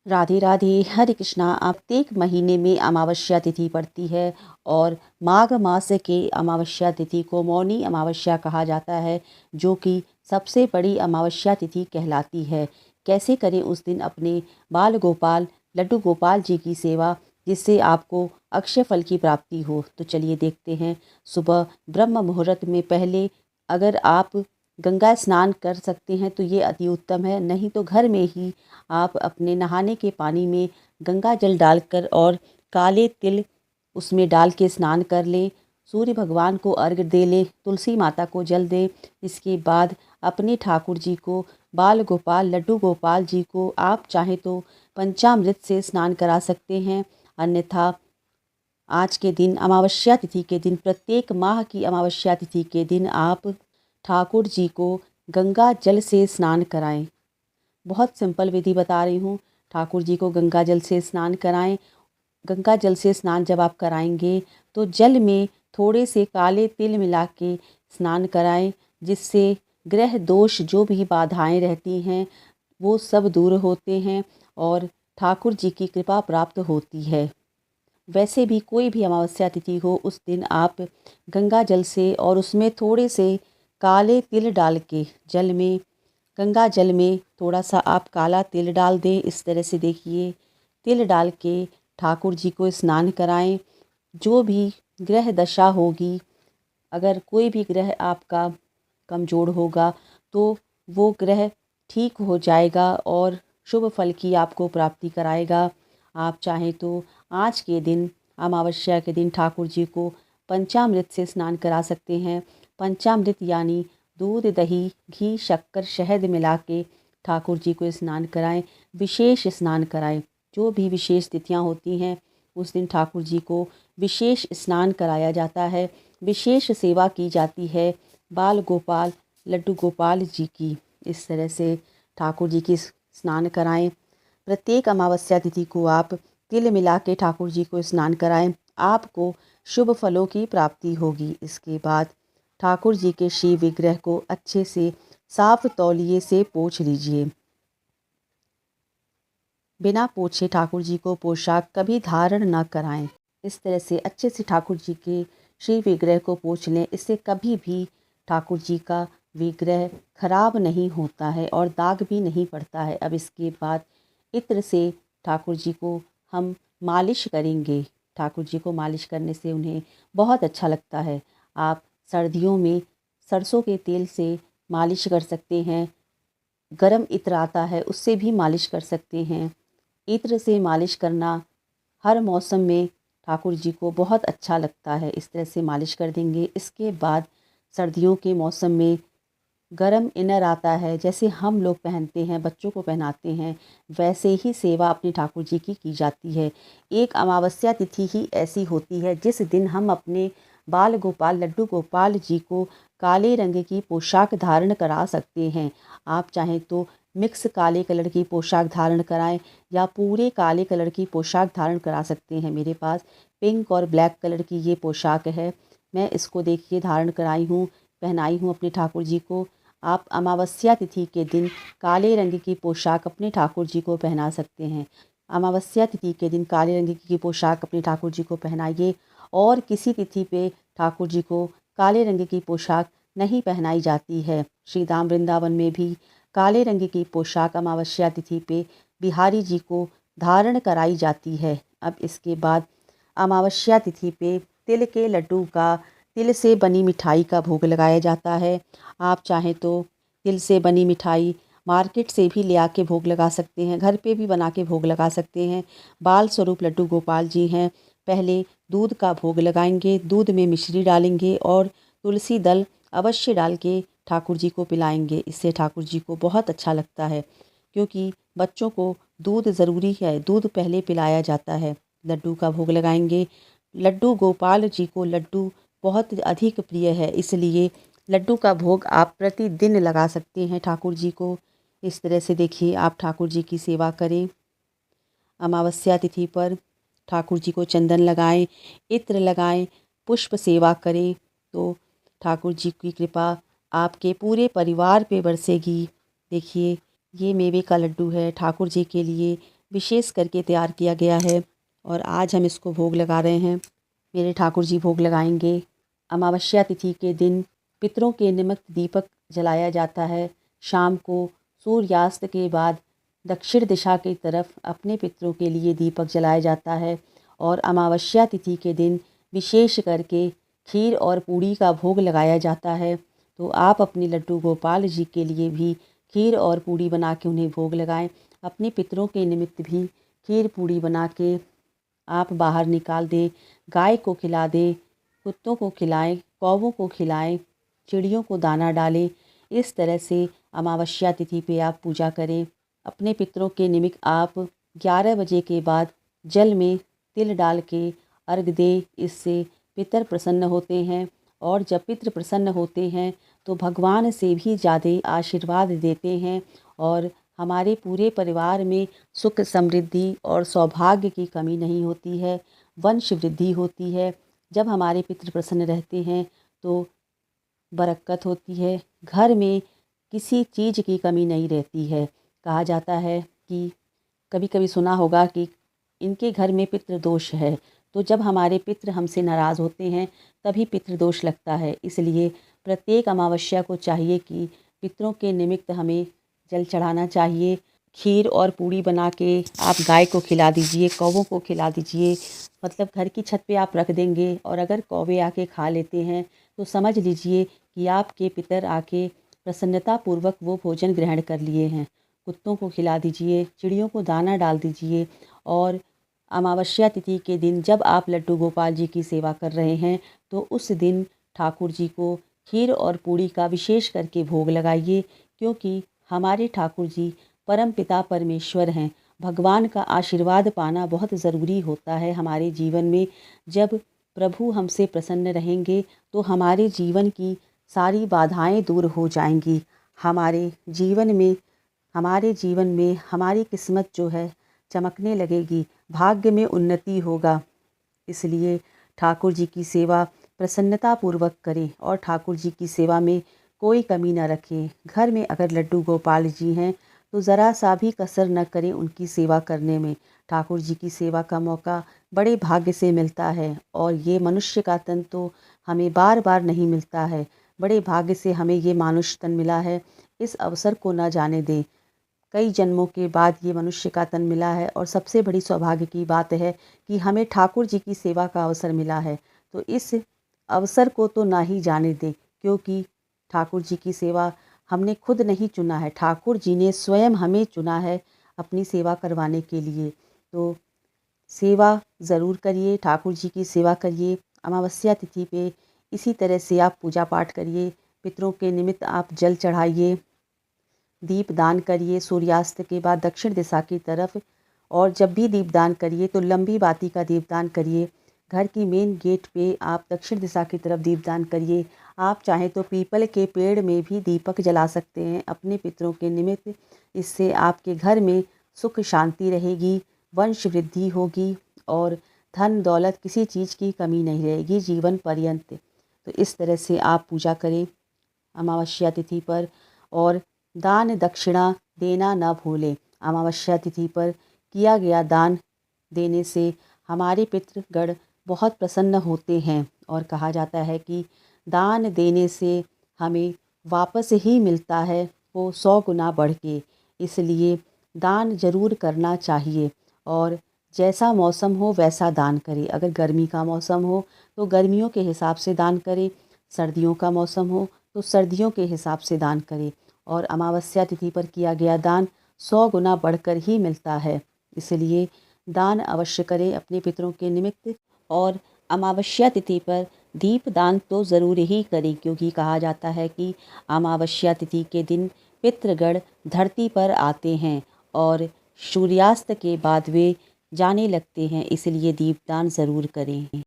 राधे राधे, हरे कृष्णा। प्रत्येक महीने में अमावस्या तिथि पड़ती है और माघ मास के अमावस्या तिथि को मौनी अमावस्या कहा जाता है, जो कि सबसे बड़ी अमावस्या तिथि कहलाती है। कैसे करें उस दिन अपने बाल गोपाल लड्डू गोपाल जी की सेवा, जिससे आपको अक्षय फल की प्राप्ति हो। तो चलिए देखते हैं। सुबह ब्रह्म मुहूर्त में पहले अगर आप गंगा स्नान कर सकते हैं तो ये अति उत्तम है, नहीं तो घर में ही आप अपने नहाने के पानी में गंगा जल डालकर और काले तिल उसमें डाल के स्नान कर लें। सूर्य भगवान को अर्घ्य दे लें, तुलसी माता को जल दें। इसके बाद अपने ठाकुर जी को, बाल गोपाल लड्डू गोपाल जी को आप चाहें तो पंचामृत से स्नान करा सकते हैं। अन्यथा आज के दिन अमावस्या तिथि के दिन, प्रत्येक माह की अमावस्या तिथि के दिन आप ठाकुर जी को गंगा जल से स्नान कराएं। बहुत सिंपल विधि बता रही हूँ। ठाकुर जी को गंगा जल से स्नान कराएं। गंगा जल से स्नान जब आप कराएंगे तो जल में थोड़े से काले तिल मिला के स्नान कराएं, जिससे ग्रह दोष जो भी बाधाएं रहती हैं वो सब दूर होते हैं और ठाकुर जी की कृपा प्राप्त होती है। वैसे भी कोई भी अमावस्या तिथि हो, उस दिन आप गंगा जल से और उसमें थोड़े से काले तिल डाल के जल में, गंगा जल में थोड़ा सा आप काला तिल डाल दें। इस तरह से देखिए, तिल डाल के ठाकुर जी को स्नान कराएं। जो भी ग्रह दशा होगी, अगर कोई भी ग्रह आपका कमज़ोर होगा तो वो ग्रह ठीक हो जाएगा और शुभ फल की आपको प्राप्ति कराएगा। आप चाहें तो आज के दिन, अमावस्या के दिन, ठाकुर जी को पंचामृत से स्नान करा सकते हैं। पंचामृत यानी दूध, दही, घी, शक्कर, शहद मिला के ठाकुर जी को स्नान कराएं। विशेष स्नान कराएं। जो भी विशेष तिथियां होती हैं उस दिन ठाकुर जी को विशेष स्नान कराया जाता है, विशेष सेवा की जाती है बाल गोपाल लड्डू गोपाल जी की। इस तरह से ठाकुर जी की स्नान कराएं। प्रत्येक अमावस्या तिथि को आप तिल मिला के ठाकुर जी को स्नान कराएं। आपको शुभ फलों की प्राप्ति होगी। इसके बाद ठाकुर जी के शिव विग्रह को अच्छे से साफ तौलिए से पोंछ लीजिए। बिना पोछे ठाकुर जी को पोशाक कभी धारण न कराएं। इस तरह से अच्छे से ठाकुर जी के श्री विग्रह को पोंछ लें। इससे कभी भी ठाकुर जी का विग्रह खराब नहीं होता है और दाग भी नहीं पड़ता है। अब इसके बाद इत्र से ठाकुर जी को हम मालिश करेंगे। ठाकुर जी को मालिश करने से उन्हें बहुत अच्छा लगता है। आप सर्दियों में सरसों के तेल से मालिश कर सकते हैं। गरम इत्र आता है, उससे भी मालिश कर सकते हैं। इत्र से मालिश करना हर मौसम में ठाकुर जी को बहुत अच्छा लगता है। इस तरह से मालिश कर देंगे। इसके बाद सर्दियों के मौसम में गरम इनर आता है, जैसे हम लोग पहनते हैं, बच्चों को पहनाते हैं, वैसे ही सेवा अपने ठाकुर जी की जाती है। एक अमावस्या तिथि ही ऐसी होती है जिस दिन हम अपने बाल गोपाल लड्डू गोपाल जी को काले रंग की पोशाक धारण करा सकते हैं। आप चाहें तो मिक्स काले कलर की पोशाक धारण कराएं या पूरे काले कलर की पोशाक धारण करा सकते हैं। मेरे पास पिंक और ब्लैक कलर की ये पोशाक है। मैं इसको देखिए धारण कराई हूँ, पहनाई हूँ अपने ठाकुर जी को। आप अमावस्या तिथि के दिन काले रंग की पोशाक अपने ठाकुर जी को पहना सकते हैं। अमावस्या तिथि के दिन काले रंग की पोशाक अपने ठाकुर जी को पहनाइए। और किसी तिथि पे ठाकुर जी को काले रंग की पोशाक नहीं पहनाई जाती है। श्री धाम वृंदावन में भी काले रंग की पोशाक अमावस्या तिथि पे बिहारी जी को धारण कराई जाती है। अब इसके बाद अमावस्या तिथि पे तिल के लड्डू का, तिल से बनी मिठाई का भोग लगाया जाता है। आप चाहें तो तिल से बनी मिठाई मार्केट से भी ले आके भोग लगा सकते हैं, घर पे भी बना के भोग लगा सकते हैं। बाल स्वरूप लड्डू गोपाल जी हैं। पहले दूध का भोग लगाएंगे, दूध में मिश्री डालेंगे और तुलसी दल अवश्य डाल के ठाकुर जी को पिलाएंगे। इससे ठाकुर जी को बहुत अच्छा लगता है, क्योंकि बच्चों को दूध ज़रूरी है, दूध पहले पिलाया जाता है। लड्डू का भोग लगाएंगे। लड्डू गोपाल जी को लड्डू बहुत अधिक प्रिय है, इसलिए लड्डू का भोग आप प्रतिदिन लगा सकते हैं ठाकुर जी को। इस तरह से देखिए, आप ठाकुर जी की सेवा करें। अमावस्या तिथि पर ठाकुर जी को चंदन लगाएं, इत्र लगाएं, पुष्प सेवा करें तो ठाकुर जी की कृपा आपके पूरे परिवार पे बरसेगी। देखिए, ये मेवे का लड्डू है ठाकुर जी के लिए। विशेष करके तैयार किया गया है और आज हम इसको भोग लगा रहे हैं। मेरे ठाकुर जी भोग लगाएंगे। अमावस्या तिथि के दिन पितरों के निमित्त दीपक जलाया जाता है। शाम को सूर्यास्त के बाद दक्षिण दिशा की तरफ अपने पितरों के लिए दीपक जलाया जाता है और अमावस्या तिथि के दिन विशेष करके खीर और पूड़ी का भोग लगाया जाता है। तो आप अपने लड्डू गोपाल जी के लिए भी खीर और पूड़ी बना के उन्हें भोग लगाएं। अपने पितरों के निमित्त भी खीर पूड़ी बना के आप बाहर निकाल दें। गाय को खिला दें, कुत्तों को खिलाएं, कौवों को खिलाएं, चिड़ियों को दाना डालें। इस तरह से अमावस्या तिथि पे आप पूजा करें। अपने पितरों के निमित्त आप 11 बजे के बाद जल में तिल डाल के अर्घ दें। इससे पितर प्रसन्न होते हैं और जब पितर प्रसन्न होते हैं तो भगवान से भी ज़्यादा आशीर्वाद देते हैं और हमारे पूरे परिवार में सुख समृद्धि और सौभाग्य की कमी नहीं होती है, वंश वृद्धि होती है। जब हमारे पितृ प्रसन्न रहते हैं तो बरकत होती है, घर में किसी चीज़ की कमी नहीं रहती है। कहा जाता है कि कभी कभी सुना होगा कि इनके घर में पितृदोष है, तो जब हमारे पितृ हमसे नाराज़ होते हैं तभी पितृदोष लगता है। इसलिए प्रत्येक अमावस्या को चाहिए कि पितरों के निमित्त हमें जल चढ़ाना चाहिए। खीर और पूड़ी बना के आप गाय को खिला दीजिए, कौवों को खिला दीजिए। मतलब घर की छत पे आप रख देंगे और अगर कौवे आके खा लेते हैं तो समझ लीजिए कि आपके पितर आके प्रसन्नतापूर्वक वो भोजन ग्रहण कर लिए हैं। कुत्तों को खिला दीजिए, चिड़ियों को दाना डाल दीजिए। और अमावस्या तिथि के दिन जब आप लड्डू गोपाल जी की सेवा कर रहे हैं तो उस दिन ठाकुर जी को खीर और पूड़ी का विशेष करके भोग लगाइए, क्योंकि हमारे ठाकुर जी परम पिता परमेश्वर हैं। भगवान का आशीर्वाद पाना बहुत ज़रूरी होता है हमारे जीवन में। जब प्रभु हमसे प्रसन्न रहेंगे तो हमारे जीवन की सारी बाधाएं दूर हो जाएंगी। हमारे जीवन में हमारी किस्मत जो है चमकने लगेगी, भाग्य में उन्नति होगा। इसलिए ठाकुर जी की सेवा प्रसन्नतापूर्वक करें और ठाकुर जी की सेवा में कोई कमी न रखें। घर में अगर लड्डू गोपाल जी हैं तो ज़रा सा भी कसर न करें उनकी सेवा करने में। ठाकुर जी की सेवा का मौका बड़े भाग्य से मिलता है और ये मनुष्य का तन तो हमें बार बार नहीं मिलता है। बड़े भाग्य से हमें ये मानुष तन मिला है। इस अवसर को न जाने दें। कई जन्मों के बाद ये मनुष्य का तन मिला है और सबसे बड़ी सौभाग्य की बात है कि हमें ठाकुर जी की सेवा का अवसर मिला है। तो इस अवसर को तो ना ही जाने दें, क्योंकि ठाकुर जी की सेवा हमने खुद नहीं चुना है, ठाकुर जी ने स्वयं हमें चुना है अपनी सेवा करवाने के लिए। तो सेवा ज़रूर करिए, ठाकुर जी की सेवा करिए। अमावस्या तिथि पे इसी तरह से आप पूजा पाठ करिए। पितरों के निमित्त आप जल चढ़ाइए, दीपदान करिए सूर्यास्त के बाद दक्षिण दिशा की तरफ। और जब भी दीपदान करिए तो लंबी बाती का दीपदान करिए। घर की मेन गेट पे आप दक्षिण दिशा की तरफ दीपदान करिए। आप चाहें तो पीपल के पेड़ में भी दीपक जला सकते हैं अपने पितरों के निमित्त। इससे आपके घर में सुख शांति रहेगी, वंश वृद्धि होगी और धन दौलत किसी चीज़ की कमी नहीं रहेगी जीवन पर्यंत। तो इस तरह से आप पूजा करें अमावस्या तिथि पर। और दान दक्षिणा देना न भूलें। अमावस्या तिथि पर किया गया दान देने से हमारे पितृगण बहुत प्रसन्न होते हैं और कहा जाता है कि दान देने से हमें वापस ही मिलता है वो 100 गुना बढ़ के। इसलिए दान ज़रूर करना चाहिए और जैसा मौसम हो वैसा दान करें। अगर गर्मी का मौसम हो तो गर्मियों के हिसाब से दान करें, सर्दियों का मौसम हो तो सर्दियों के हिसाब से दान करें। और अमावस्या तिथि पर किया गया दान 100 गुना बढ़कर ही मिलता है। इसलिए दान अवश्य करें अपने पितरों के निमित्त। और अमावस्या तिथि पर दीप दान तो ज़रूर ही करें, क्योंकि कहा जाता है कि अमावस्या तिथि के दिन पितृगण धरती पर आते हैं और सूर्यास्त के बाद वे जाने लगते हैं। इसलिए दीपदान ज़रूर करें।